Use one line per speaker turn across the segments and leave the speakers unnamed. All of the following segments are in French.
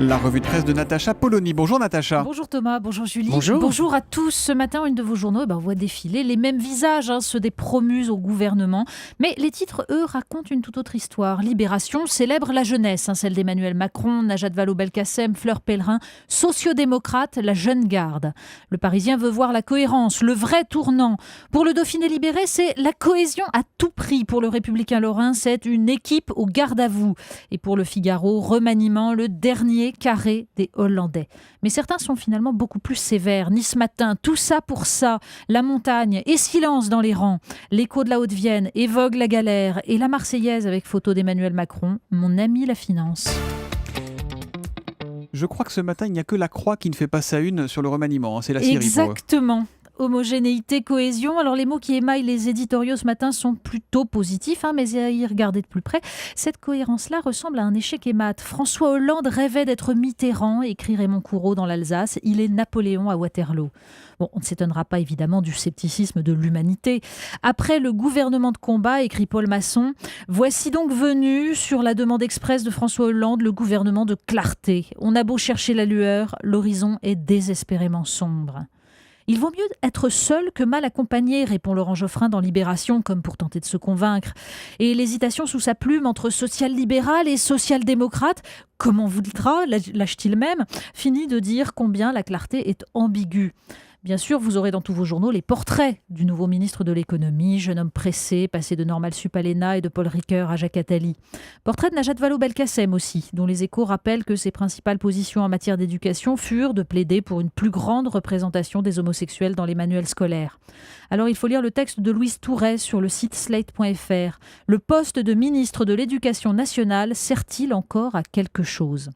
La revue de presse de Natacha Polony. Bonjour Natacha.
Bonjour Thomas, bonjour Julie.
Bonjour.
À tous. Ce matin, une de vos journaux, on voit défiler les mêmes visages, ceux des promus au gouvernement. Mais les titres, eux, racontent une toute autre histoire. Libération célèbre la jeunesse, celle d'Emmanuel Macron, Najat Vallaud-Belkacem, Fleur Pellerin, sociodémocrate, la jeune garde. Le Parisien veut voir la cohérence, le vrai tournant. Pour le Dauphiné libéré, c'est la cohésion à tout prix. Pour le Républicain lorrain, c'est une équipe au garde à vous. Et pour le Figaro, remaniement, le dernier carré des Hollandais. Mais certains sont finalement beaucoup plus sévères. Nice Matin, tout ça pour ça, la montagne et silence dans les rangs. L'Écho de la Haute-Vienne évoque la galère et la Marseillaise avec photo d'Emmanuel Macron, mon ami la finance.
Je crois que ce matin, il n'y a que la Croix qui ne fait pas sa une sur le remaniement. C'est la Syrie
Exactement. Homogénéité, cohésion. Alors les mots qui émaillent les éditoriaux ce matin sont plutôt positifs, mais à y regarder de plus près, cette cohérence-là ressemble à un échec émat. François Hollande rêvait d'être Mitterrand, écrit Raymond Courreau dans l'Alsace. Il est Napoléon à Waterloo. Bon, on ne s'étonnera pas évidemment du scepticisme de l'humanité. Après le gouvernement de combat, écrit Paul Masson, voici donc venu, sur la demande expresse de François Hollande, le gouvernement de clarté. On a beau chercher la lueur, l'horizon est désespérément sombre. Il vaut mieux être seul que mal accompagné, répond Laurent Geoffrin dans Libération, comme pour tenter de se convaincre. Et l'hésitation sous sa plume entre social-libéral et social-démocrate, comme on voudra, lâche-t-il même, finit de dire combien la clarté est ambiguë. Bien sûr, vous aurez dans tous vos journaux les portraits du nouveau ministre de l'économie, jeune homme pressé, passé de Normal Sup à l'ENA et de Paul Ricoeur à Jacques Attali. Portrait de Najat Vallaud-Belkacem aussi, dont les Échos rappellent que ses principales positions en matière d'éducation furent de plaider pour une plus grande représentation des homosexuels dans les manuels scolaires. Alors il faut lire le texte de Louise Touret sur le site slate.fr. Le poste de ministre de l'Éducation nationale sert-il encore à quelque chose ?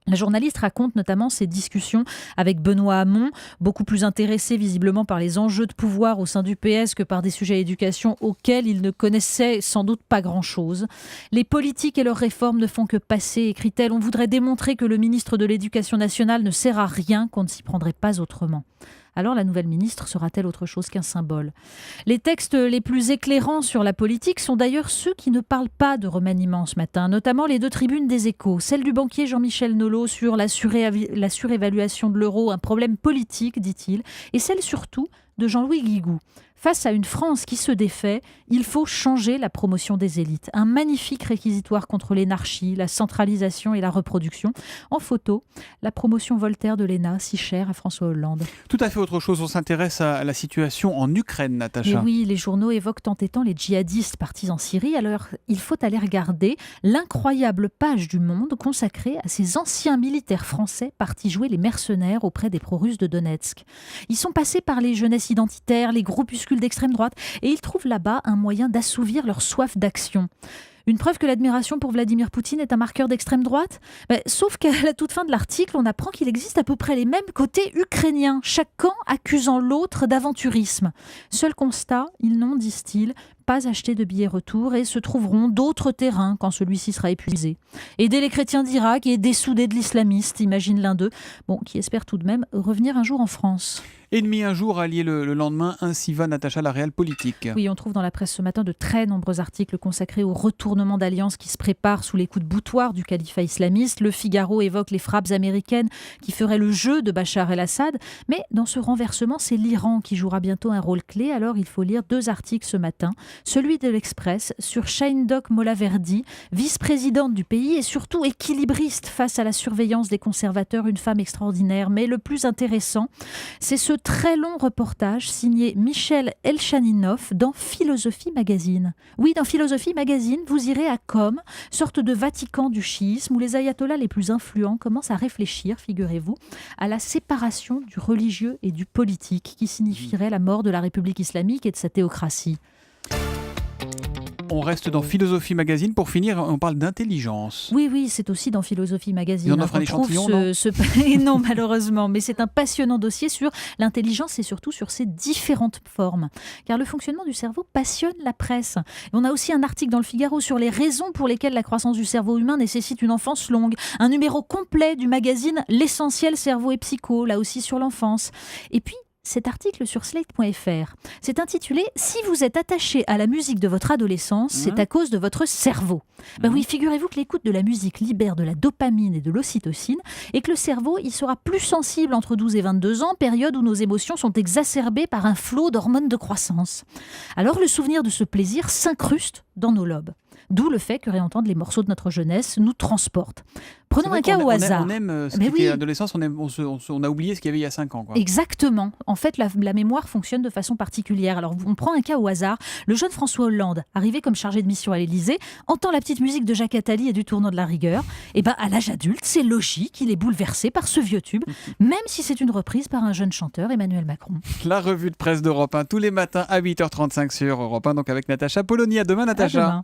La journaliste raconte notamment ses discussions avec Benoît Hamon, beaucoup plus intéressé visiblement par les enjeux de pouvoir au sein du PS que par des sujets d'éducation auxquels il ne connaissait sans doute pas grand-chose. Les politiques et leurs réformes ne font que passer, écrit-elle. On voudrait démontrer que le ministre de l'Éducation nationale ne sert à rien, qu'on ne s'y prendrait pas autrement. Alors la nouvelle ministre sera-t-elle autre chose qu'un symbole ? Les textes les plus éclairants sur la politique sont d'ailleurs ceux qui ne parlent pas de remaniement ce matin, notamment les deux tribunes des Échos. Celle du banquier Jean-Michel Nolot sur la surévaluation de l'euro, un problème politique, dit-il, et celle surtout de Jean-Louis Guigou. Face à une France qui se défait, il faut changer la promotion des élites. Un magnifique réquisitoire contre l'énarchie, la centralisation et la reproduction. En photo, la promotion Voltaire de l'ENA, si chère à François Hollande.
Tout à fait autre chose. On s'intéresse à la situation en Ukraine, Natacha.
Et oui, les journaux évoquent tant et tant les djihadistes partis en Syrie. Alors, il faut aller regarder l'incroyable page du Monde consacrée à ces anciens militaires français partis jouer les mercenaires auprès des pro-russes de Donetsk. Ils sont passés par les jeunesses identitaires, les groupuscules d'extrême droite, et ils trouvent là-bas un moyen d'assouvir leur soif d'action. Une preuve que l'admiration pour Vladimir Poutine est un marqueur d'extrême droite ? Sauf qu'à la toute fin de l'article, on apprend qu'il existe à peu près les mêmes côtés ukrainiens, chaque camp accusant l'autre d'aventurisme. Seul constat, ils n'ont, disent-ils, pas acheté de billets retour et se trouveront d'autres terrains quand celui-ci sera épuisé. Aider les chrétiens d'Irak et dessouder de l'islamiste, imagine l'un d'eux, qui espère tout de même revenir un jour en France.
Ennemi un jour, allié le lendemain, ainsi va Natacha la réelle politique.
Oui, on trouve dans la presse ce matin de très nombreux articles consacrés au retournement d'alliances qui se prépare sous les coups de boutoir du califat islamiste. Le Figaro évoque les frappes américaines qui feraient le jeu de Bachar el-Assad. Mais dans ce renversement, c'est l'Iran qui jouera bientôt un rôle clé. Alors il faut lire deux articles ce matin. Celui de l'Express sur Shahindoq Molaverdi, vice-présidente du pays et surtout équilibriste face à la surveillance des conservateurs, une femme extraordinaire. Mais le plus intéressant, c'est ce très long reportage signé Michel Elchaninov dans Philosophie Magazine. Oui, dans Philosophie Magazine, vous irez à Qom, sorte de Vatican du chiisme, où les ayatollahs les plus influents commencent à réfléchir, figurez-vous, à la séparation du religieux et du politique, qui signifierait la mort de la République islamique et de sa théocratie.
On reste dans Philosophie Magazine. Pour finir, on parle d'intelligence.
Oui, c'est aussi dans Philosophie Magazine.
Il en offre un échantillon, non
Non, malheureusement, mais c'est un passionnant dossier sur l'intelligence et surtout sur ses différentes formes. Car le fonctionnement du cerveau passionne la presse. Et on a aussi un article dans le Figaro sur les raisons pour lesquelles la croissance du cerveau humain nécessite une enfance longue. Un numéro complet du magazine L'essentiel cerveau et psycho, là aussi sur l'enfance. Et puis, cet article sur slate.fr. C'est intitulé « Si vous êtes attaché à la musique de votre adolescence, c'est à cause de votre cerveau ». Oui, figurez-vous que l'écoute de la musique libère de la dopamine et de l'ocytocine et que le cerveau il sera plus sensible entre 12 et 22 ans, période où nos émotions sont exacerbées par un flot d'hormones de croissance. Alors le souvenir de ce plaisir s'incruste dans nos lobes. D'où le fait que réentendre les morceaux de notre jeunesse nous transporte. Prenons un cas au hasard.
On aime ce qui était l'adolescence, on a oublié ce qu'il y avait il y a 5 ans. Quoi.
Exactement. En fait, la mémoire fonctionne de façon particulière. Alors, on prend un cas au hasard. Le jeune François Hollande, arrivé comme chargé de mission à l'Élysée, entend la petite musique de Jacques Attali et du Tournant de la Rigueur. Et à l'âge adulte, c'est logique, il est bouleversé par ce vieux tube, même si c'est une reprise par un jeune chanteur, Emmanuel Macron.
La revue de presse d'Europe 1, tous les matins à 8h35 sur Europe 1, donc avec Natacha Polony. À demain, Natacha.
À demain.